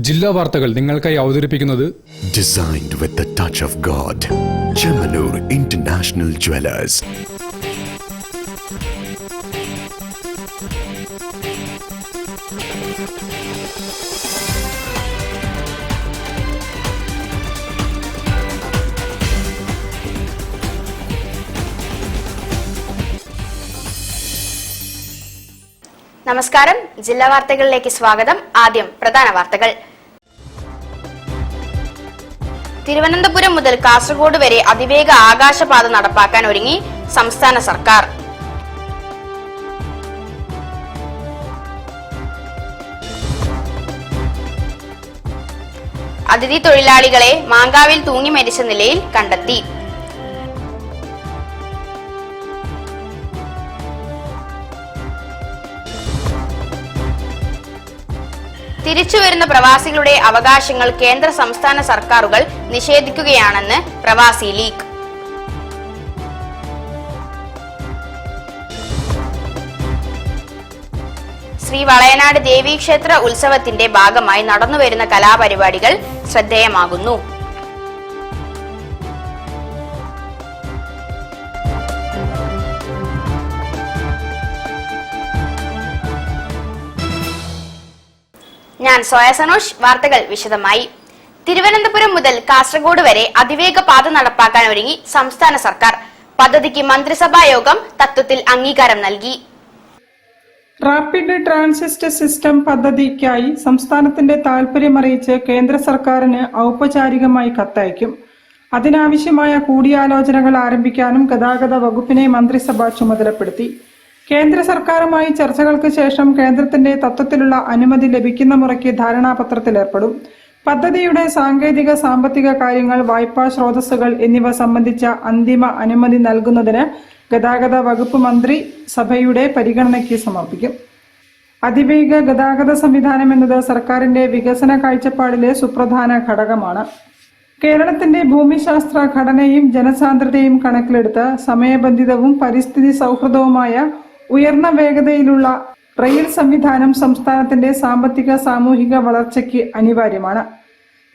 ജില്ലാ വാർത്തകൾ നിങ്ങൾക്കായി അവതരിപ്പിക്കുന്നത് Designed with the touch of God. Chemanur International Jewelers. നമസ്കാരം, ജില്ലാ വാർത്തകളിലേക്ക് സ്വാഗതം. ആദ്യം പ്രധാന വാർത്തകൾ. തിരുവനന്തപുരം മുതൽ കാസർഗോഡ് വരെ അതിവേഗ ആകാശപാത നടപ്പാക്കാൻ ഒരുങ്ങി സംസ്ഥാന സർക്കാർ. അതിഥി തൊഴിലാളികളെ മാങ്കാവിൽ തൂങ്ങി മരിച്ച നിലയിൽ കണ്ടെത്തി. തിരിച്ചുവരുന്ന പ്രവാസികളുടെ അവകാശങ്ങൾ കേന്ദ്ര സംസ്ഥാന സർക്കാരുകൾ നിഷേധിക്കുകയാണെന്ന് പ്രവാസി ലീഗ്. ശ്രീ വളയനാട് ദേവീക്ഷേത്ര ഉത്സവത്തിന്റെ ഭാഗമായി നടന്നുവരുന്ന കലാപരിപാടികൾ ശ്രദ്ധേയമാകുന്നു. ഞാൻ സോയ സനോഷ്. വാർത്തകൾ വിശദമായി. തിരുവനന്തപുരം മുതൽ കാസർഗോഡ് വരെ അതിവേഗ പാത നടപ്പാക്കാൻ ഒരുങ്ങി സംസ്ഥാന സർക്കാർ. പദ്ധതിക്ക് മന്ത്രിസഭാ യോഗം തത്വത്തിൽ അംഗീകാരം നൽകി. റാപ്പിഡ് ട്രാൻസിറ്റ് സിസ്റ്റം പദ്ധതിക്കായി സംസ്ഥാനത്തിന്റെ താൽപര്യമറിയിച്ച് കേന്ദ്ര സർക്കാരിന് ഔപചാരികമായി കത്തയക്കും. അതിനാവശ്യമായ കൂടിയാലോചനകൾ ആരംഭിക്കാനും ഗതാഗത വകുപ്പിനെ മന്ത്രിസഭ ചുമതലപ്പെടുത്തി. കേന്ദ്ര സർക്കാരുമായി ചർച്ചകൾക്ക് ശേഷം കേന്ദ്രത്തിന്റെ തത്വത്തിലുള്ള അനുമതി ലഭിക്കുന്ന മുറയ്ക്ക് ധാരണാപത്രത്തിലേർപ്പെടും. പദ്ധതിയുടെ സാങ്കേതിക സാമ്പത്തിക കാര്യങ്ങൾ, വായ്പാ സ്രോതസ്സുകൾ എന്നിവ സംബന്ധിച്ച അന്തിമ അനുമതി നൽകുന്നതിന് ഗതാഗത വകുപ്പ് മന്ത്രി സഭയുടെ പരിഗണനയ്ക്ക് സമർപ്പിക്കും. അതിവേഗ ഗതാഗത സംവിധാനം എന്നത് സർക്കാരിന്റെ വികസന കാഴ്ചപ്പാടിലെ സുപ്രധാന ഘടകമാണ്. കേരളത്തിന്റെ ഭൂമിശാസ്ത്ര ഘടനയും ജനസാന്ദ്രതയും കണക്കിലെടുത്ത് സമയബന്ധിതവും പരിസ്ഥിതി സൗഹൃദവുമായ ഉയർന്ന വേഗതയിലുള്ള റെയിൽ സംവിധാനം സംസ്ഥാനത്തിന്റെ സാമ്പത്തിക സാമൂഹിക വളർച്ചയ്ക്ക് അനിവാര്യമാണ്.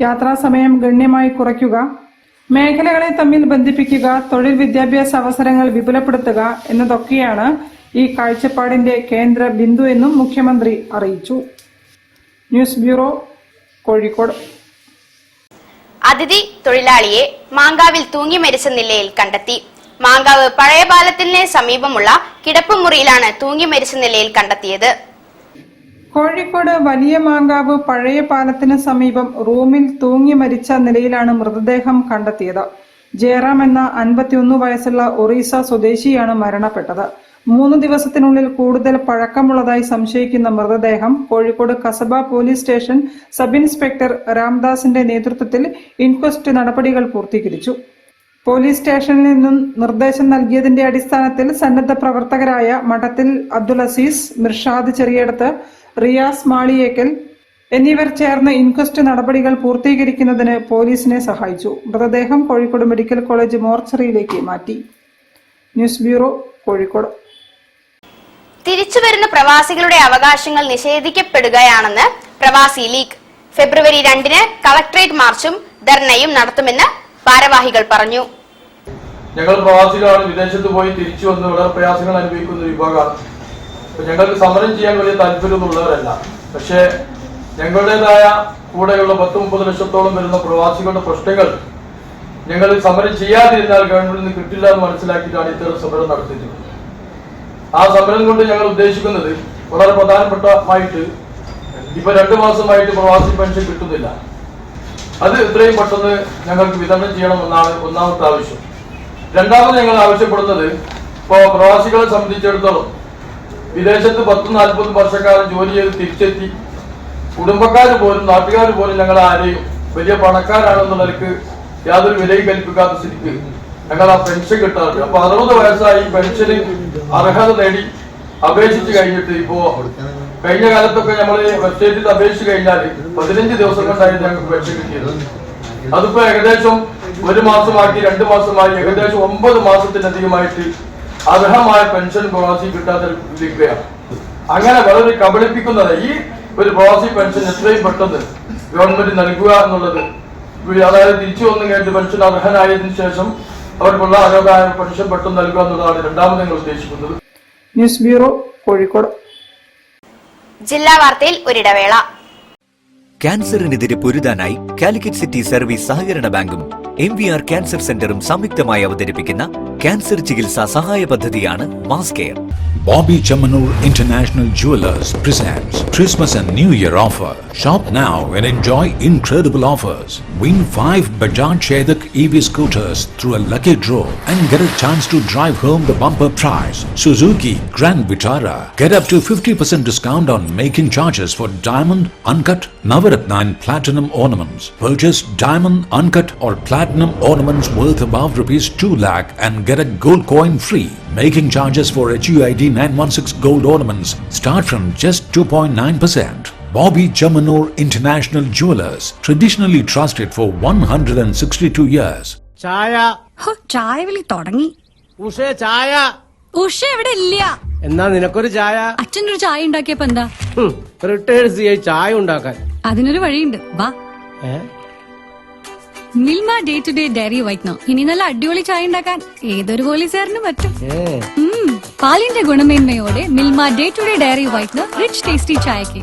യാത്രാസമയം ഗണ്യമായി കുറയ്ക്കുക, മേഖലകളെ തമ്മിൽ ബന്ധിപ്പിക്കുക, തൊഴിൽ വിദ്യാഭ്യാസ അവസരങ്ങൾ വിപുലപ്പെടുത്തുക എന്നതൊക്കെയാണ് ഈ കാഴ്ചപ്പാടിന്റെ കേന്ദ്ര ബിന്ദു എന്നും മുഖ്യമന്ത്രി അറിയിച്ചു. News bureau, Kozhikode. അതിഥി തൊഴിലാളിയെ മാങ്കാവിൽ തൂങ്ങി മരിച്ച നിലയിൽ കണ്ടെത്തി. മാങ്കാവ് പഴയ പാലത്തിന് സമീപമുള്ള കിടപ്പുമുറിയിലാണ് തൂങ്ങി മരിച്ച നിലയിൽ കണ്ടെത്തിയത്. കോഴിക്കോട് വലിയ മാങ്കാവ് പഴയ പാലത്തിന് സമീപം റൂമിൽ തൂങ്ങി മരിച്ച നിലയിലാണ് മൃതദേഹം കണ്ടെത്തിയത്. ജയറാം എന്ന 51 വയസ്സുള്ള ഒറീസ സ്വദേശിയാണ് മരണപ്പെട്ടത്. 3 ദിവസത്തിനുള്ളിൽ കൂടുതൽ പഴക്കമുള്ളതായി സംശയിക്കുന്ന മൃതദേഹം Kozhikode Kasaba police station sub inspector രാംദാസിന്റെ നേതൃത്വത്തിൽ ഇൻക്വസ്റ്റ് നടപടികൾ പൂർത്തീകരിച്ചു. പോലീസ് സ്റ്റേഷനിൽ നിന്നും നിർദ്ദേശം നൽകിയതിന്റെ അടിസ്ഥാനത്തിൽ സന്നദ്ധ പ്രവർത്തകരായ മഠത്തിൽ അബ്ദുൽ അസീസ്, മിർഷാദ് ചെറിയടത്ത്, റിയാസ് മാളിയേക്കൽ എന്നിവർ ചേർന്ന് ഇൻക്വസ്റ്റ് നടപടികൾ പൂർത്തീകരിക്കുന്നതിന് പോലീസിനെ സഹായിച്ചു. മൃതദേഹം കോഴിക്കോട് മെഡിക്കൽ കോളേജ് മോർച്ചറിയിലേക്ക് മാറ്റി. News bureau, Kozhikode. തിരിച്ചുവരുന്ന പ്രവാസികളുടെ അവകാശങ്ങൾ നിഷേധിക്കപ്പെടുകയാണെന്ന് പ്രവാസി ലീഗ്. ഫെബ്രുവരി 2-ന് കളക്ടറേറ്റ് മാർച്ചും ധർണയും നടത്തുമെന്ന് ഭാരവാഹികൾ പറഞ്ഞു. ഞങ്ങൾ പ്രവാസികളാണ്. വിദേശത്ത് പോയി തിരിച്ചു വന്ന് വളരെ പ്രയാസങ്ങൾ അനുഭവിക്കുന്ന ഒരു വിഭാഗമാണ്. ഞങ്ങൾക്ക് സമരം ചെയ്യാൻ വലിയ താല്പര്യമൊന്നുള്ളവരല്ല. പക്ഷേ ഞങ്ങളുടേതായ കൂടെയുള്ള 10-30 ലക്ഷത്തോളം വരുന്ന പ്രവാസികളുടെ പ്രശ്നങ്ങൾ ഞങ്ങൾ സമരം ചെയ്യാതിരുന്നാൽ ഗവൺമെന്റിൽ നിന്ന് കിട്ടില്ല എന്ന് മനസ്സിലാക്കിയിട്ടാണ് ഇത്തരം സമരം നടത്തിയിട്ടുള്ളത്. ആ സമരം കൊണ്ട് ഞങ്ങൾ ഉദ്ദേശിക്കുന്നത് വളരെ പ്രധാനപ്പെട്ടമായിട്ട് ഇപ്പൊ 2 മാസമായിട്ട് പ്രവാസി പെൻഷൻ കിട്ടുന്നില്ല. അത് എത്രയും പെട്ടെന്ന് ഞങ്ങൾക്ക് വിതരണം ചെയ്യണമെന്നാണ് ഒന്നാമത്തെ ആവശ്യം. രണ്ടാമത് ഞങ്ങൾ ആവശ്യപ്പെടുന്നത്, ഇപ്പോൾ പ്രവാസികളെ സംബന്ധിച്ചിടത്തോളം വിദേശത്ത് 10-40 വർഷക്കാലം ജോലി ചെയ്ത് തിരിച്ചെത്തി കുടുംബക്കാർ പോലും നാട്ടുകാർ പോലും ഞങ്ങൾ ആരെയും വലിയ പണക്കാരാണെന്നുള്ളവർക്ക് യാതൊരു വിലയും കൽപ്പിക്കാത്ത സ്ഥിതിക്ക് ഞങ്ങൾ ആ പെൻഷൻ കിട്ടാറില്ല. അപ്പൊ 60 വയസ്സായി പെൻഷന് അർഹത നേടി അപേക്ഷിച്ച് കഴിഞ്ഞിട്ട് ഇപ്പോ കഴിഞ്ഞ കാലത്തൊക്കെ നമ്മൾ വെബ്സൈറ്റിൽ അപേക്ഷിച്ച് കഴിഞ്ഞാൽ 15 ദിവസം കൊണ്ടായിരുന്നു ഞങ്ങൾക്ക് പെൻഷൻ കിട്ടിയത്. അതിപ്പോ ഏകദേശം 1 മാസമാക്കി 2 മാസമായി ഏകദേശം 9 മാസത്തിലധികമായിട്ട് അർഹമായ പെൻഷൻ പ്രവാസി കിട്ടാതെ ഇരിക്കുകയാണ്. അങ്ങനെ വളരെ കബളിപ്പിക്കുന്നത് ഈ ഒരു പ്രവാസി പെൻഷൻ എത്രയും പെട്ടെന്ന് ഗവൺമെന്റ് നൽകുക എന്നുള്ളത്, അതായത് തിരിച്ചു വന്നു കഴിഞ്ഞ് പെൻഷൻ അർഹനായതിനു ശേഷം അവർക്കുള്ള അർഹമായ പെൻഷൻ പെട്ടെന്ന് നൽകുക എന്നുള്ളതാണ് രണ്ടാമത് ഞങ്ങൾ ഉദ്ദേശിക്കുന്നത്. News bureau, Kozhikode. ജില്ലാ വാർത്തയിൽ ഒരിടവേള. ക്യാൻസറിനെതിരെ പൊരുതാനായി കാലിക്കറ്റ് സിറ്റി സർവീസ് സഹകരണ ബാങ്കും MVR ക്യാൻസർ സെന്ററും സംയുക്തമായി അവതരിപ്പിക്കുന്ന ക്യാൻസർ ചികിത്സാ സഹായ പദ്ധതിയാണ് mass care. Bobby Chamanur International Jewelers presents Christmas and New Year offer. Shop now and enjoy incredible offers. Win 5 Bajaj Chetak EV scooters through a lucky draw and get a chance to drive home the bumper prize. Suzuki Grand Vitara. Get up to 50% discount on making charges for diamond, uncut, Navaratna and platinum ornaments. Purchase diamond, uncut or platinum ornaments worth above ₹2 lakh and get a gold coin free. Making charges for HUID 916 gold ornaments start from just 2.9%. Bobby Chamanur International Jewelers, traditionally trusted for 162 years. ചായ. ചായ വിളി തുടങ്ങി. ഉഷേ ചായ. ഉഷ ഇവിടെ ഇല്ല. എന്നാ നിനക്കൊരു ചായ. അച്ഛനൊരു ചായ ഉണ്ടാക്കിയപ്പോ എന്താ? റിട്ടയർഡ് CI ചായ ഉണ്ടാക്കാൻ. അതിനൊരു വഴിയുണ്ട്, വാ. Milma day to day dairy whitener. ഇനി നല്ല അടിപൊളി ചായ ഉണ്ടാക്കാൻ ഏതൊരു പോലീസുകാരനും പറ്റും. പാലിന്റെ ഗുണമേന്മയോടെ Milma day to day dairy whitener rich tasty ചായക്ക്.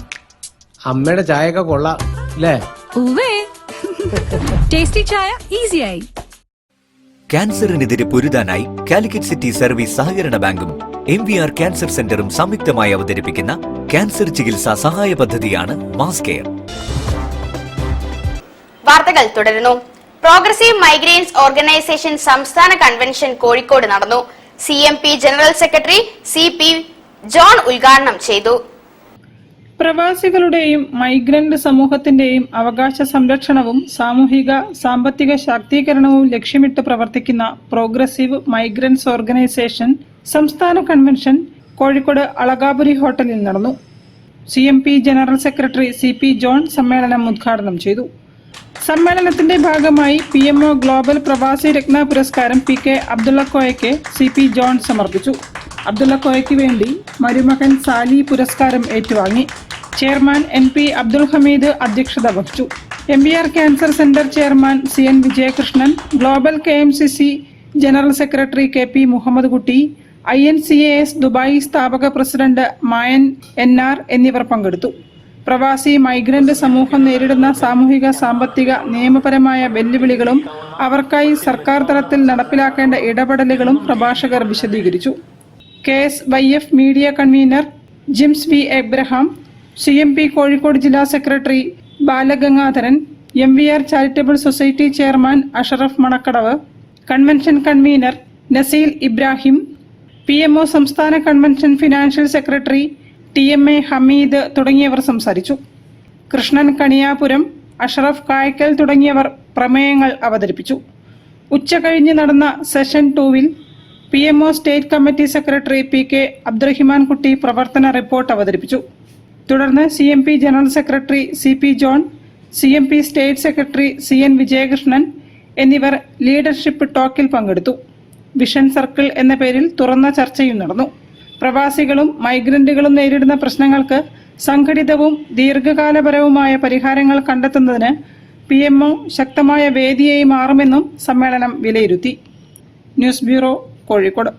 അമ്മയുടെ ചായയൊക്കെ കൊള്ളാം അല്ലേ? ഉവ്വേ, ടേസ്റ്റി ചായ ഈസിയായി. ക്യാൻസറിനെതിരെ പൊരുതാനായി കാലിക്കറ്റ് സിറ്റി സർവീസ് സഹകരണ ബാങ്കും MVR ക്യാൻസർ സെന്ററും സംയുക്തമായി അവതരിപ്പിക്കുന്ന ക്യാൻസർ ചികിത്സാ സഹായ പദ്ധതിയാണ് മാസ് കെയർ. വാർത്തകൾ തുടരുന്നു. പ്രോഗ്രസീവ് മൈഗ്രേൻസ് ഓർഗനൈസേഷൻ സംസ്ഥാന കൺവെൻഷൻ കോഴിക്കോട് നടന്നു. CMP general secretary CP John ഉദ്ഘാടനം ചെയ്തു. പ്രവാസികളുടെയും മൈഗ്രന്റ് സമൂഹത്തിന്റെയും അവകാശ സംരക്ഷണവും സാമൂഹിക സാമ്പത്തിക ശാക്തീകരണവും ലക്ഷ്യമിട്ട് പ്രവർത്തിക്കുന്ന പ്രോഗ്രസീവ് മൈഗ്രന്റ്സ് ഓർഗനൈസേഷൻ സംസ്ഥാന കൺവെൻഷൻ കോഴിക്കോട് അളകാപുരി ഹോട്ടലിൽ നടന്നു. CMP general secretary CP John സമ്മേളനം ഉദ്ഘാടനം ചെയ്തു. സമ്മേളനത്തിന്റെ ഭാഗമായി PMO ഗ്ലോബൽ പ്രവാസി രത്ന പുരസ്കാരം PK അബ്ദുള്ളക്കോയയ്ക്ക് CP ജോൺ സമർപ്പിച്ചു. അബ്ദുള്ളക്കോയയ്ക്ക് വേണ്ടി മരുമകൻ സാലി പുരസ്കാരം ഏറ്റുവാങ്ങി. ചെയർമാൻ NP അബ്ദുൽ ഹമീദ് അധ്യക്ഷത വഹിച്ചു. MVR cancer centre chairman CN Vijayakrishnan, global KMCC general secretary KP Muhammad Kutty, INCAS Dubai സ്ഥാപക പ്രസിഡന്റ് മായൻ NR എന്നിവർ പങ്കെടുത്തു. പ്രവാസി മൈഗ്രന്റ് സമൂഹം നേരിടുന്ന സാമൂഹിക സാമ്പത്തിക നിയമപരമായ വെല്ലുവിളികളും അവർക്കായി സർക്കാർ തലത്തിൽ നടപ്പിലാക്കേണ്ട ഇടപെടലുകളും പ്രഭാഷകർ വിശദീകരിച്ചു. KSYF media convener Jims V Abraham, CMP Kozhikode ജില്ലാ secretary Balagangadharan, MVR charitable society chairman Ashraf Manakkadavu, convention convener Naseel Ibrahim, PMO സംസ്ഥാന convention financial secretary TMA Hameed തുടങ്ങിയവർ സംസാരിച്ചു. കൃഷ്ണൻ കണിയാപുരം, അഷറഫ് കായ്ക്കൽ തുടങ്ങിയവർ പ്രമേയങ്ങൾ അവതരിപ്പിച്ചു. ഉച്ചകഴിഞ്ഞ് നടന്ന സെഷൻ 2-ൽ PMO state committee secretary PK Abdurahiman Kutty പ്രവർത്തന റിപ്പോർട്ട് അവതരിപ്പിച്ചു. തുടർന്ന് CMP general secretary CP John, CMP state secretary CN Vijayakrishnan എന്നിവർ ലീഡർഷിപ്പ് ടോക്കിൽ പങ്കെടുത്തു. വിഷൻ സർക്കിൾ എന്ന പേരിൽ തുറന്ന ചർച്ചയും നടന്നു. പ്രവാസികളും മൈഗ്രന്റുകളും നേരിടുന്ന പ്രശ്നങ്ങൾക്ക് സംഘടിതവും ദീർഘകാലപരവുമായ പരിഹാരങ്ങൾ കണ്ടെത്തുന്നതിന് PMO ശക്തമായ വേദിയായി മാറുമെന്നും സമ്മേളനം വിലയിരുത്തി. News bureau, Kozhikode.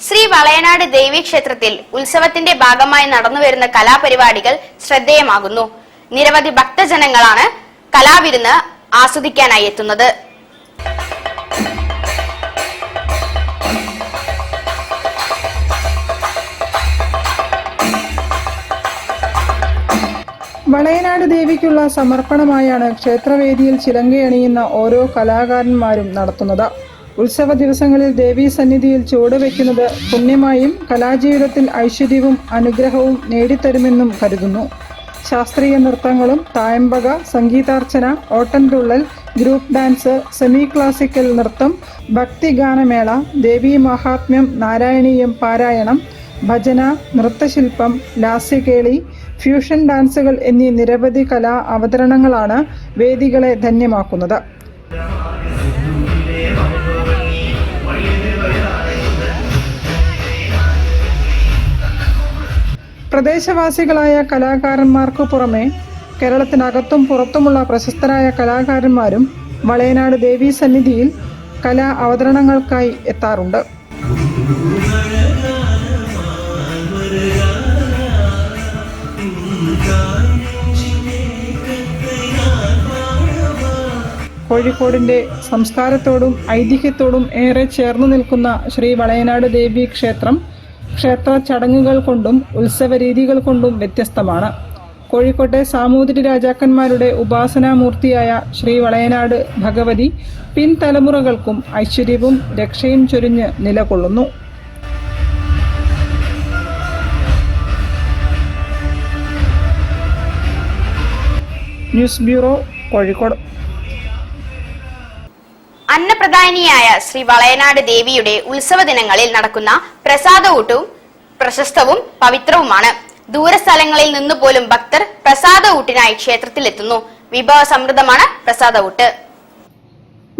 ശ്രീ വളയനാട് ദേവീക്ഷേത്രത്തിൽ ഉത്സവത്തിന്റെ ഭാഗമായി നടന്നുവരുന്ന കലാപരിപാടികൾ ശ്രദ്ധേയമാകുന്നു. നിരവധി ഭക്തജനങ്ങളാണ് കലാവിരുന്ന് ആസ്വദിക്കാനായി എത്തുന്നത്. വളയനാട് ദേവിക്കുള്ള സമർപ്പണമായാണ് ക്ഷേത്രവേദിയിൽ ചിലങ്കയണിയുന്ന ഓരോ കലാകാരന്മാരും നടത്തുന്നത്. ഉത്സവ ദിവസങ്ങളിൽ ദേവീ സന്നിധിയിൽ ചുവടുവെക്കുന്നത് പുണ്യമായും കലാജീവിതത്തിൽ ഐശ്വര്യവും അനുഗ്രഹവും നേടിത്തരുമെന്നും കരുതുന്നു. ശാസ്ത്രീയ നൃത്തങ്ങളും തായമ്പക, സംഗീതാർച്ചന, ഓട്ടൻതുള്ളൽ, ഗ്രൂപ്പ് ഡാൻസ്, സെമി ക്ലാസിക്കൽ നൃത്തം, ഭക്തിഗാനമേള, ദേവീ മഹാത്മ്യം, നാരായണീയം പാരായണം, ഭജന, നൃത്തശില്പം, ലാസ്യകേളി, ഫ്യൂഷൻ ഡാൻസുകൾ എന്നീ നിരവധി കലാ അവതരണങ്ങളാണ് വേദികളെ ധന്യമാക്കുന്നത്. പ്രദേശവാസികളായ കലാകാരന്മാർക്കു പുറമെ കേരളത്തിനകത്തും പുറത്തുമുള്ള പ്രശസ്തരായ കലാകാരന്മാരും വളയനാട് ദേവീ സന്നിധിയിൽ കലാ അവതരണങ്ങൾക്കായി എത്താറുണ്ട്. കോഴിക്കോടിന്റെ സംസ്കാരത്തോടും ഐതിഹ്യത്തോടും ഏറെ ചേർന്നു നിൽക്കുന്ന ശ്രീ വളയനാട് ദേവി ക്ഷേത്രം ക്ഷേത്ര ചടങ്ങുകൾ കൊണ്ടും ഉത്സവ രീതികൾ കൊണ്ടും വ്യത്യസ്തമാണ്. കോഴിക്കോട്ടെ സാമൂതിരി രാജാക്കന്മാരുടെ ഉപാസനാമൂർത്തിയായ ശ്രീ വളയനാട് ഭഗവതി പിൻതലമുറകൾക്കും ഐശ്വര്യവും രക്ഷയും ചൊരിഞ്ഞ് നിലകൊള്ളുന്നു. News bureau, Kozhikode. അന്നപ്രധാനിയായ ശ്രീ വളയനാട് ദേവിയുടെ ഉത്സവ ദിനങ്ങളിൽ നടക്കുന്ന പ്രസാദ ഊട്ടും പ്രശസ്തവും പവിത്രവുമാണ്. ദൂരസ്ഥലങ്ങളിൽ നിന്നു പോലും ഭക്തർ പ്രസാദ ഊട്ടിനായി ക്ഷേത്രത്തിലെത്തുന്നു. വിഭവ സമൃദ്ധമാണ് പ്രസാദ ഊട്ട്.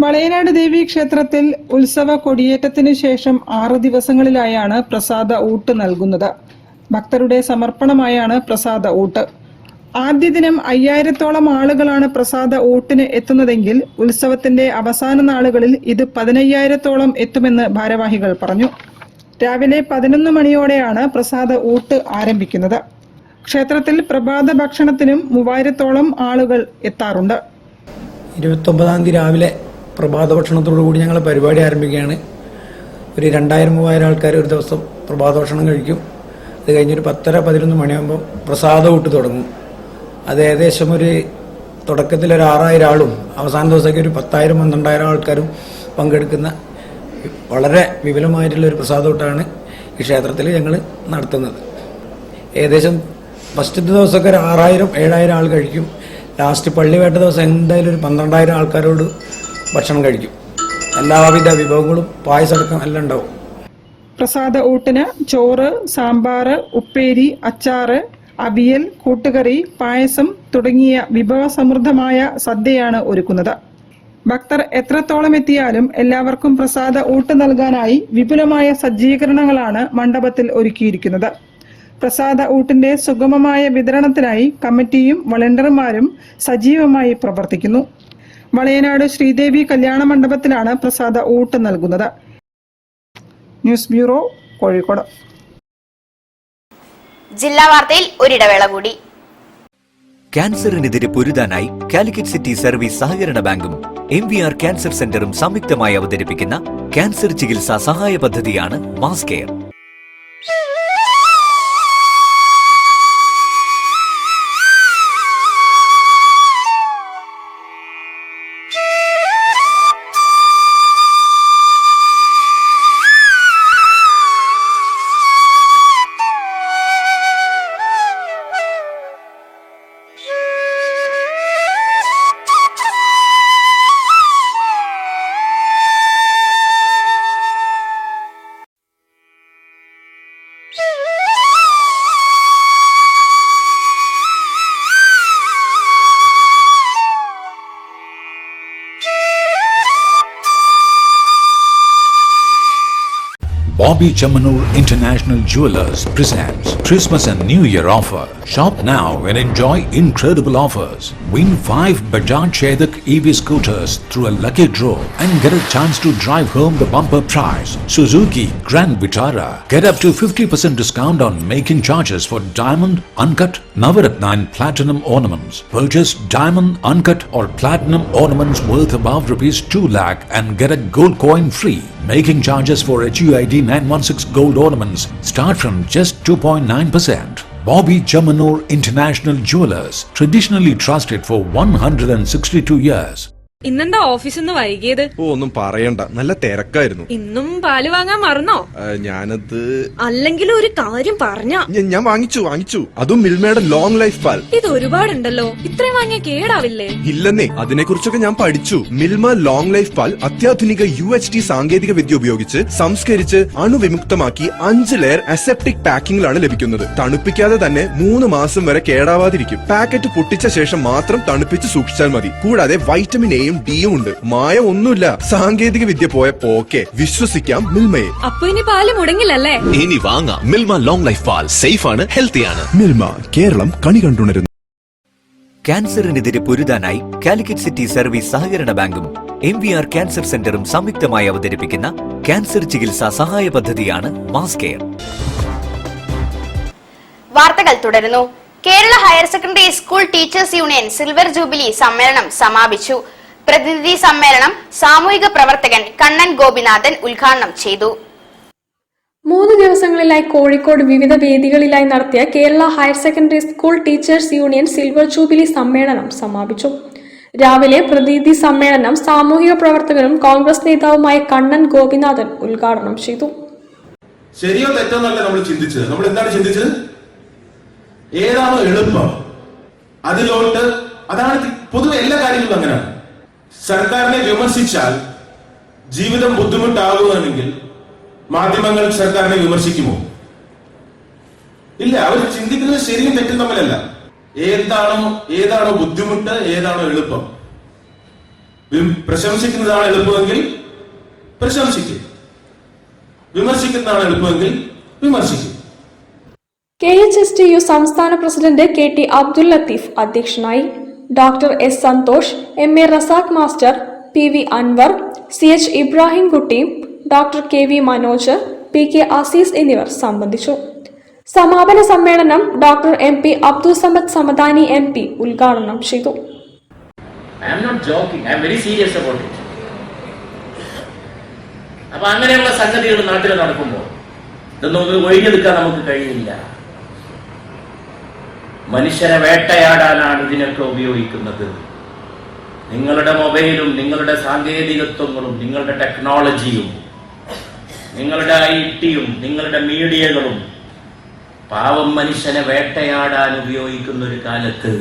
വളയനാട് ദേവി ക്ഷേത്രത്തിൽ ഉത്സവ കൊടിയേറ്റത്തിന് ശേഷം 6 ദിവസങ്ങളിലായാണ് പ്രസാദ ഊട്ട് നൽകുന്നത്. ഭക്തരുടെ സമർപ്പണമായാണ് പ്രസാദ ഊട്ട്. ആദ്യ ദിനം 5000-ഓളം ആളുകളാണ് പ്രസാദ ഊട്ടിന് എത്തുന്നതെങ്കിൽ ഉത്സവത്തിന്റെ അവസാന നാളുകളിൽ ഇത് 15000-ഓളം എത്തുമെന്ന് ഭാരവാഹികൾ പറഞ്ഞു. രാവിലെ 11 മണിയോടെയാണ് പ്രസാദ ഊട്ട് ആരംഭിക്കുന്നത്. ക്ഷേത്രത്തിൽ പ്രഭാത ഭക്ഷണത്തിനും 3000-ഓളം ആളുകൾ എത്താറുണ്ട്. 29-ാം തീയതി രാവിലെ പ്രഭാത ഭക്ഷണത്തോടു കൂടി ഞങ്ങൾ പരിപാടി ആരംഭിക്കുകയാണ്. ഒരു 2000-3000 ആൾക്കാർ ഒരു ദിവസം പ്രഭാത ഭക്ഷണം കഴിക്കും. അത് കഴിഞ്ഞൊരു 10-11 മണിയാകുമ്പോൾ പ്രസാദ ഊട്ട് തുടങ്ങും. അത് ഏകദേശം ഒരു തുടക്കത്തിൽ ഒരു 6000 ആളും അവസാന ദിവസമൊക്കെ ഒരു 10,000-12,000 ആൾക്കാരും പങ്കെടുക്കുന്ന വളരെ വിപുലമായിട്ടുള്ളൊരു പ്രസാദൂട്ടാണ് ഈ ക്ഷേത്രത്തിൽ ഞങ്ങൾ നടത്തുന്നത്. ഏകദേശം ഫസ്റ്റത്തെ ദിവസമൊക്കെ ഒരു 6000-7000 ആൾ കഴിക്കും. ലാസ്റ്റ് പള്ളിവേട്ട ദിവസം എന്തായാലും ഒരു 12,000 ആൾക്കാരോട് ഭക്ഷണം കഴിക്കും. എല്ലാവിധ വിഭവങ്ങളും പായസടക്കം എല്ലാം ഉണ്ടാവും. പ്രസാദ ഊട്ടിന് ചോറ്, സാമ്പാർ, ഉപ്പേരി, അച്ചാറ്, അവിയൽ, കൂട്ടുകറി, പായസം തുടങ്ങിയ വിഭവസമൃദ്ധമായ സദ്യയാണ് ഒരുക്കുന്നത്. ഭക്തർ എത്രത്തോളം എത്തിയാലും എല്ലാവർക്കും പ്രസാദ ഊട്ട് നൽകാനായി വിപുലമായ സജ്ജീകരണങ്ങളാണ് മണ്ഡപത്തിൽ ഒരുക്കിയിരിക്കുന്നത്. പ്രസാദ ഊട്ടിന്റെ സുഗമമായ വിതരണത്തിനായി കമ്മിറ്റിയും വളണ്ടിയർമാരും സജീവമായി പ്രവർത്തിക്കുന്നു. വളയനാട് ശ്രീദേവി കല്യാണ മണ്ഡപത്തിലാണ് പ്രസാദ ഊട്ട് നൽകുന്നത്. News bureau, Kozhikode. ജില്ലാ വാർത്തയിൽ ഒരിടവേള കൂടി. ക്യാൻസറിനെതിരെ പൊരുതാനായി കാലിക്കറ്റ് സിറ്റി സർവീസ് സഹകരണ ബാങ്കും MVR ക്യാൻസർ സെന്ററും സംയുക്തമായി അവതരിപ്പിക്കുന്ന ക്യാൻസർ ചികിത്സാ സഹായ പദ്ധതിയാണ് mass care. Bobby Chamanur International Jewelers presents Christmas and New Year offer. Shop now and enjoy incredible offers. Win 5 Bajaj Chetak EV scooters through a lucky draw and get a chance to drive home the bumper prize. Suzuki Grand Vitara. Get up to 50% discount on making charges for diamond, uncut, Navaratna and platinum ornaments. Purchase diamond, uncut or platinum ornaments worth above ₹2 lakh and get a gold coin free. Making charges for HUID 916 gold ornaments start from just 2.9%. Bobby Chamanur International Jewelers, traditionally trusted for 162 years. ഇന്നെന്താ ഓഫീസിൽ നിന്ന് വൈകിയത്? ഒന്നും പറയണ്ട, നല്ല തിരക്കായിരുന്നു. ഇന്നും പാല് വാങ്ങാൻ മറന്നോ? ഞാനത് അല്ലെങ്കിൽ ഒരു കാര്യം പറഞ്ഞ ഞാൻ വാങ്ങിച്ചു. അതും മിൽമയുടെ ലോങ് ലൈഫ് പാൽ. ഇത് ഒരുപാടുണ്ടല്ലോ, ഇത്രയും വാങ്ങിയ കേടാവില്ലേ? ഇല്ലെന്നേ, അതിനെ കുറിച്ചൊക്കെ ഞാൻ പഠിച്ചു. മിൽമ ലോങ് ലൈഫ് പാൽ അത്യാധുനിക UHT സാങ്കേതിക വിദ്യ ഉപയോഗിച്ച് സംസ്കരിച്ച് അണുവിമുക്തമാക്കി 5 ലെയർ അസെപ്റ്റിക് പാക്കിംഗിലാണ് ലഭിക്കുന്നത്. തണുപ്പിക്കാതെ തന്നെ 3 മാസം വരെ കേടാവാതിരിക്കും. പാക്കറ്റ് പൊട്ടിച്ച ശേഷം മാത്രം തണുപ്പിച്ച് സൂക്ഷിച്ചാൽ മതി. കൂടാതെ വൈറ്റമിൻ എയും എയും ഡിയും ഉണ്ട്. മായം ഒന്നുമില്ല. സാങ്കേതിക വിദ്യ പോയ പോക്കെ. വിശ്വസിക്കാം മിൽമയെ. അപ്പൊ ഇനി പാല് മുടങ്ങില്ലല്ലേ? ഇനി വാങ്ങാം മിൽമ ലോങ് ലൈഫ് പാൽ. സേഫ് ആണ്, ഹെൽത്തിയാണ്. മിൽമ, കേരളം കണി കണ്ടുണരുന്നു. ക്യാൻസറിനെതിരെ പൊരുതാനായി കാലിക്കറ്റ് സിറ്റി സർവീസ് സഹകരണ ബാങ്കും MVR ക്യാൻസർ സെന്ററും സംയുക്തമായി അവതരിപ്പിക്കുന്ന ക്യാൻസർ ചികിത്സാ സഹായ പദ്ധതിയാണ് മാസ് കെയർ. വാർത്തകൾ തുടരുന്നു. Kerala higher secondary school teachers union silver jubilee സമ്മേളനം സമാപിച്ചു. പ്രതിനിധി സമ്മേളനം സാമൂഹിക പ്രവർത്തകൻ കണ്ണൻ ഗോപിനാഥൻ ഉദ്ഘാടനം ചെയ്തു. 3 ദിവസങ്ങളിലായി കോഴിക്കോട് വിവിധ വേദികളിലായി നടത്തിയ Kerala higher secondary school teachers union silver jubilee സമ്മേളനം സമാപിച്ചു. രാവിലെ പ്രതിനിധി സമ്മേളനം സാമൂഹിക പ്രവർത്തകനും കോൺഗ്രസ് നേതാവുമായ കണ്ണൻ ഗോപിനാഥൻ ഉദ്ഘാടനം ചെയ്തു. ശരിയോ തെറ്റോ എന്നല്ല നമ്മൾ ചിന്തിച്ചത്. നമ്മൾ എന്താണ് ചിന്തിച്ചത്? ഏതാണോ എളുപ്പം അതിലോട്ട്. അതാണ് പൊതുവെ എല്ലാ കാര്യങ്ങളും അങ്ങനെയാണ്. സർക്കാരിനെ വിമർശിച്ചാൽ ജീവിതം ബുദ്ധിമുട്ടാകുകയാണെങ്കിൽ മാധ്യമങ്ങൾ സർക്കാരിനെ വിമർശിക്കുമോ? ഇല്ല. അവർ ചിന്തിക്കുന്നത് ശരിയും തെറ്റും തമ്മിലല്ല. ഏതാണോ ബുദ്ധിമുട്ട്, ഏതാണോ എളുപ്പം. പ്രശംസിക്കുന്നതാണ് എളുപ്പമെങ്കിൽ പ്രശംസിക്കും, വിമർശിക്കുന്നതാണ് എളുപ്പമെങ്കിൽ വിമർശിക്കും. KHSTU സംസ്ഥാന പ്രസിഡന്റ് KT അബ്ദുൽ ലത്തീഫ് അധ്യക്ഷനായി. Doctor S Santhosh, MA Razak master, PV Anwar, CH Ibrahim Kutty, doctor KV Manoj, PK Azeez എന്നിവർ സംബന്ധിച്ചു. സമാപന സമ്മേളനം doctor MP Abdul Samad Samadani MP ഉദ്ഘാടനം ചെയ്തു. അപ്പൊ അങ്ങനെയുള്ള സംഗതികൾ നാട്ടിൽ നടക്കുമ്പോൾ ഇതൊന്നും ഒഴിഞ്ഞെടുക്കാൻ നമുക്ക് കഴിയില്ല. മനുഷ്യരെ വേട്ടയാടാനാണ് ഇതിനൊക്കെ ഉപയോഗിക്കുന്നത്. നിങ്ങളുടെ മൊബൈലും നിങ്ങളുടെ സാങ്കേതികത്വങ്ങളും നിങ്ങളുടെ ടെക്നോളജിയും നിങ്ങളുടെ IT-യും നിങ്ങളുടെ മീഡിയകളും പാവം മനുഷ്യനെ വേട്ടയാടാൻ ഉപയോഗിക്കുന്ന ഒരു കാലത്ത്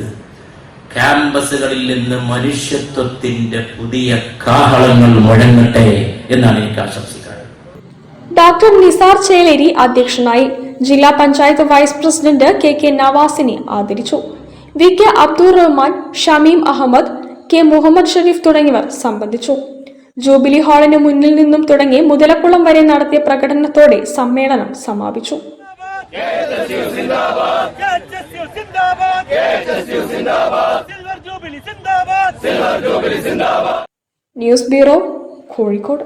ക്യാമ്പസുകളിൽ നിന്ന് മനുഷ്യത്വത്തിന്റെ പുതിയ കാഹളങ്ങൾ മുഴങ്ങട്ടെ എന്നാണ് എനിക്ക് ആശംസിക്കുന്നത്. ഡോക്ടർ നിസാർ ചേലേരി അധ്യക്ഷനായി. ജില്ലാ പഞ്ചായത്ത് വൈസ് പ്രസിഡന്റ് KK നവാസിനെ ആദരിച്ചു. VK അബ്ദുൾ റഹ്മാൻ, ഷമീം അഹമ്മദ്, K മുഹമ്മദ് ഷരീഫ് തുടങ്ങിയവർ സംബന്ധിച്ചു. ജൂബിലി ഹാളിന് മുന്നിൽ നിന്നും തുടങ്ങി മുതലക്കുളം വരെ നടത്തിയ പ്രകടനത്തോടെ സമ്മേളനം സമാപിച്ചു. News bureau, Kozhikode.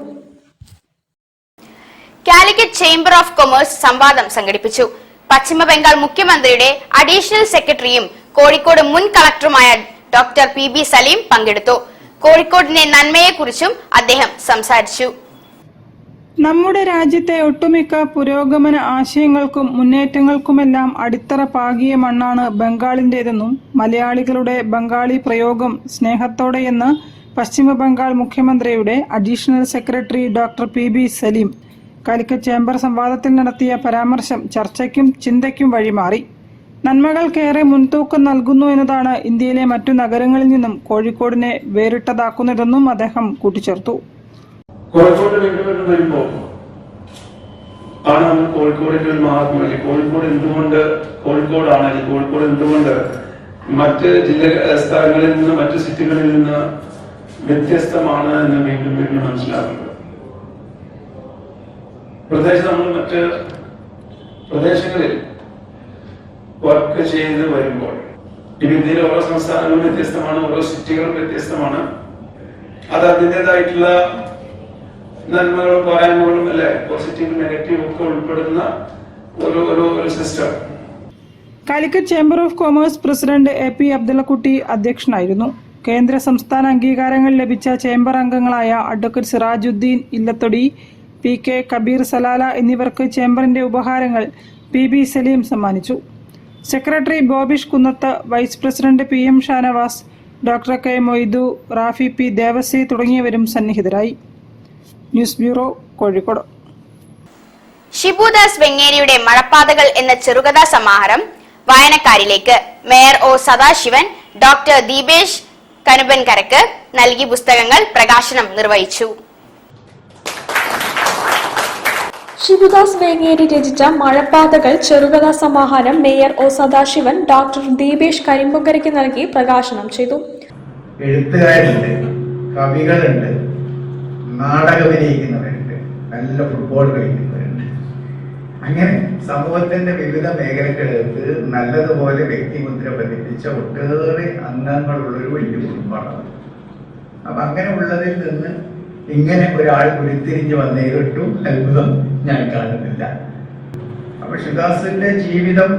Calicut chamber of commerce സംവാദം സംഘടിപ്പിച്ചു. പശ്ചിമ ബംഗാൾ മുഖ്യമന്ത്രിയുടെ അഡീഷണൽ സെക്രട്ടറിയും കോഴിക്കോട് മുൻ കളക്ടറുമായ ഡോക്ടർ PB സലീം പങ്കെടുത്തു. കോഴിക്കോടിന്റെ നന്മയെക്കുറിച്ചും അദ്ദേഹം സംസാരിച്ചു. നമ്മുടെ രാജ്യത്തെ ഒട്ടുമിക്ക പുരോഗമന ആശയങ്ങൾക്കും മുന്നേറ്റങ്ങൾക്കുമെല്ലാം അടിത്തറ പാകിയ മണ്ണാണ് ബംഗാളിന്റേതെന്നും മലയാളികളുടെ ബംഗാളി പ്രയോഗം സ്നേഹത്തോടെയെന്ന് പശ്ചിമ ബംഗാൾ മുഖ്യമന്ത്രിയുടെ additional secretary doctor PB Salim Calicut chamber സംവാദത്തിൽ നടത്തിയ പരാമർശം ചർച്ചയ്ക്കും ചിന്തയ്ക്കും വഴിമാറി. നന്മകൾക്കേറെ മുൻതൂക്കം നൽകുന്നു എന്നതാണ് ഇന്ത്യയിലെ മറ്റു നഗരങ്ങളിൽ നിന്നും കോഴിക്കോടിനെ വേറിട്ടതാക്കുന്നതെന്നും അദ്ദേഹം കൂട്ടിച്ചേർത്തു. കോഴിക്കോട് വരുമ്പോ ആണ് നമ്മൾ കോഴിക്കോടിന്റെ ഒരു മഹാത്മ. കോഴിക്കോട് എന്തുകൊണ്ട് കോഴിക്കോടാണ്, അല്ലെങ്കിൽ കോഴിക്കോട് എന്തുകൊണ്ട് മറ്റ് സ്ഥലങ്ങളിൽ നിന്ന് മറ്റ് സിറ്റികളിൽ നിന്ന് വ്യത്യസ്തമാണ് എന്ന് വീണ്ടും വീണ്ടും മനസ്സിലാക്കുന്നത്. പ്രത്യേകിച്ച് നമ്മൾ മറ്റ് പ്രദേശങ്ങളിൽ വർക്ക് ചെയ്ത് വരുമ്പോൾ ഇന്ത്യയിലെ ഓരോ സംസ്ഥാനങ്ങളും വ്യത്യസ്തമാണ്, ഓരോ സിറ്റികളും വ്യത്യസ്തമാണ്. അത് അതിൻ്റെതായിട്ടുള്ള നന്മകളും പോരായ്മകളും അല്ലെ, പോസിറ്റീവ് നെഗറ്റീവ് ഒക്കെ ഉൾപ്പെടുന്ന ഒരു system. Calicut chamber of commerce president AP Abdullakutty അധ്യക്ഷനായിരുന്നു. കേന്ദ്ര സംസ്ഥാന അംഗീകാരങ്ങൾ ലഭിച്ച ചേംബർ അംഗങ്ങളായ അഡ്വക്കേറ്റ് സിറാജുദ്ദീൻ ഇല്ലത്തൊടി, PK കബീർ സലാല എന്നിവർക്ക് ചേംബറിന്റെ ഉപഹാരങ്ങൾ PB സലീം സമ്മാനിച്ചു. Secretary Bobish Kunnath, vice president PM Shanavas, doctor K Moidu, Rafi P Devasi തുടങ്ങിയവരും സന്നിഹിതരായി. News bureau, Kozhikode. ഷിബുദാസ് വെങ്ങേരിയുടെ മഴപ്പാതകൾ എന്ന ചെറുകഥാ സമാഹാരം വായനക്കാരിലേക്ക് mayor O Sadasivan, doctor Deepesh കനുബൻകരക്ക് നൽകി പുസ്തകങ്ങൾ പ്രകാശനം നിർവഹിച്ചു. ഷിബുദാസ് വേങ്ങേരി രചിച്ച മഴപ്പാതകൾ ചെറുകഥാ സമാഹാരം mayor O Sadasivan doctor Deepesh കരിമ്പുങ്കരയ്ക്ക് നൽകി പ്രകാശനം ചെയ്തു. എഴുത്തുകാരുണ്ട്, കവികളുണ്ട്, നാടകം അഭിനയിക്കുന്നവരുണ്ട്, നല്ല ഫുട്ബോൾ കളിക്കുന്നവരുണ്ട്. അങ്ങനെ സമൂഹത്തിന്റെ വിവിധ മേഖലകൾക്ക് നല്ലതുപോലെ വ്യക്തിമുദ്ര പതിപ്പിച്ച ഒട്ടേറെ അംഗങ്ങളുള്ളൊരു വലിയ കുടുംബമാണ്. അപ്പൊ അങ്ങനെ ഉള്ളതിൽ നിന്ന് ഇങ്ങനെ ഒരാൾ ഉരുത്തിരിഞ്ഞു വന്നേതൊട്ടും അത്ഭുതം ഞാൻ കാണുന്നില്ല. അപ്പൊ ശിവദാസിന്റെ ജീവിതം,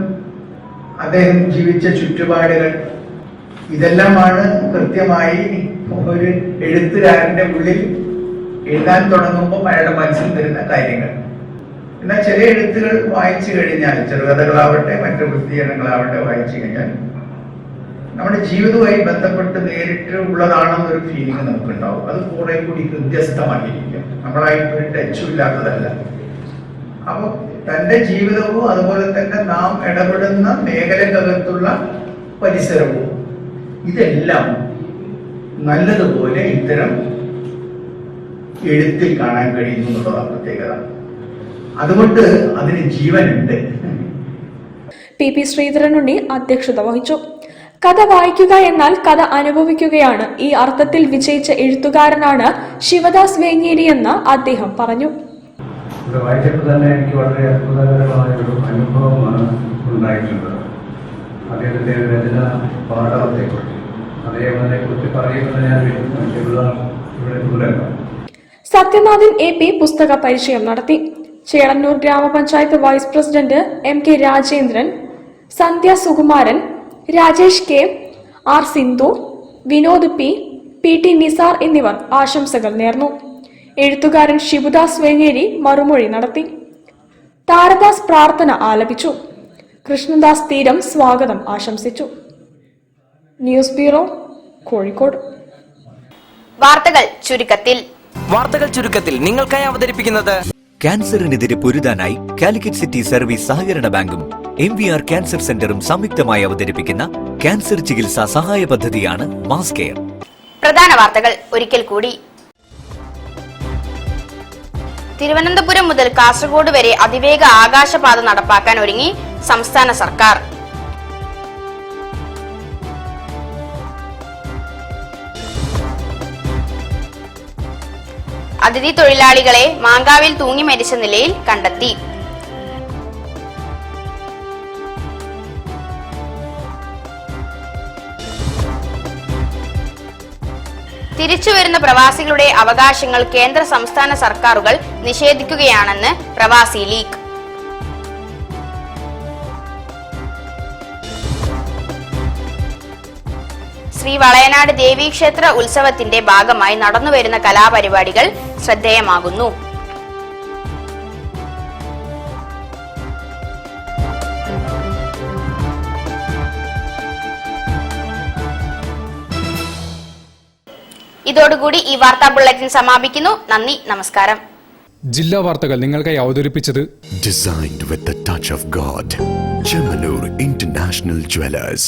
അദ്ദേഹം ജീവിച്ച ചുറ്റുപാടുകൾ, ഇതെല്ലാമാണ് കൃത്യമായി ഒരു എഴുത്തുകാരന്റെ ഉള്ളിൽ എഴുതാൻ തുടങ്ങുമ്പോൾ അയാളുടെ മനസ്സിൽ വരുന്ന കാര്യങ്ങൾ. എന്നാൽ ചില എഴുത്തുകൾ വായിച്ചു കഴിഞ്ഞാൽ, ചെറുകഥകളാവട്ടെ മറ്റു പ്രസിദ്ധീകരണങ്ങളാവട്ടെ വായിച്ചു കഴിഞ്ഞാൽ നമ്മുടെ ജീവിതവുമായി ബന്ധപ്പെട്ട് നേരിട്ട് ഉള്ളതാണെന്നൊരു ഫീലിംഗ് നമുക്കുണ്ടാവും. അത് കുറെ കൂടി ഹൃദ്യസ്ഥമായിരിക്കും, നമ്മളായിട്ടൊരു ടച്ചും ഇല്ലാത്തതല്ല. അപ്പൊ തന്റെ ജീവിതവും അതുപോലെ തന്നെ നാം ഇടപെടുന്ന മേഖലക്കകത്തുള്ള പരിസരവും ഇതെല്ലാം നല്ലതുപോലെ ഇത്തരം എഴുത്തിൽ കാണാൻ കഴിയുന്നു എന്നുള്ളതാണ് പ്രത്യേകത. അതുകൊണ്ട് അതിന് ജീവനുണ്ട്. പി ശ്രീധരനുണ്ണി അധ്യക്ഷത വഹിച്ചു. കഥ വായിക്കുക എന്നാൽ കഥ അനുഭവിക്കുകയാണ്. ഈ അർത്ഥത്തിൽ വിജയിച്ച എഴുത്തുകാരനാണ് ശിവദാസ് വേങ്ങേരി എന്ന് അദ്ദേഹം പറഞ്ഞു. ഇത് വായിച്ചപ്പോൾ തന്നെ എനിക്ക് വളരെ അത്ഭുതകരമായ ഒരു അനുഭവമാണ് ഉണ്ടായിട്ടുള്ളത്. അദ്ദേഹത്തിൻ്റെ രചന പാഠത്തെക്കുറിച്ച് അതേക്കുറിച്ച് പറയുന്നത് ഞാൻ ഇവിടെ തുടരാം. സത്യനാഥൻ AP പുസ്തക പരിചയം നടത്തി. ചേളന്നൂർ ഗ്രാമപഞ്ചായത്ത് vice president MK Rajendran, Sandhya Sukumaran, Rajesh K, R Sindhu, Vinod PT Nisar എന്നിവർ ആശംസകൾ നേർന്നു. എഴുത്തുകാരൻ ശിവദാസ് വേങ്ങേരി മറുമൊഴി നടത്തി. താരദാസ് പ്രാർത്ഥന ആലപിച്ചു. കൃഷ്ണദാസ് തീരം സ്വാഗതം ആശംസിച്ചു. News bureau, Kozhikode. വാർത്തകൾ ചുരുക്കത്തിൽ നിങ്ങൾക്കായി അവതരിപ്പിക്കുന്നത് ക്യാൻസറിനെതിരെ പൊരുതാനായി കാലിക്കറ്റ് സിറ്റി സർവീസ് സഹകരണ ബാങ്കും MVR ക്യാൻസർ സെന്ററും സംയുക്തമായി അവതരിപ്പിക്കുന്ന ക്യാൻസർ ചികിത്സാ സഹായ പദ്ധതിയാണ് മാസ് കെയർ. പ്രധാന വാർത്തകൾ ഒരിക്കൽ കൂടി. തിരുവനന്തപുരം മുതൽ കാസർഗോഡ് വരെ അതിവേഗ ആകാശപാത നടപ്പാക്കാൻ ഒരുങ്ങി സംസ്ഥാന സർക്കാർ. അതിഥി തൊഴിലാളികളെ മാങ്കാവിൽ തൂങ്ങി മരിച്ച നിലയിൽ കണ്ടെത്തി. തിരിച്ചുവരുന്ന പ്രവാസികളുടെ അവകാശങ്ങൾ കേന്ദ്ര സംസ്ഥാന സർക്കാരുകൾ നിഷേധിക്കുകയാണെന്ന് പ്രവാസി ലീഗ്. ശ്രീ വളയനാട് ദേവീക്ഷേത്ര ഉത്സവത്തിന്റെ ഭാഗമായി നടന്നുവരുന്ന കലാപരിപാടികൾ ശ്രദ്ധേയമാകുന്നു. ഇതോടുകൂടി ഈ വാർത്താ ബുള്ളറ്റിൻ സമാപിക്കുന്നു. നന്ദി, നമസ്കാരം. ജില്ലാ വാർത്തകൾ നിങ്ങൾക്കായി അവതരിപ്പിച്ചത് Designed with the touch of God. Chemanur International Jewelers.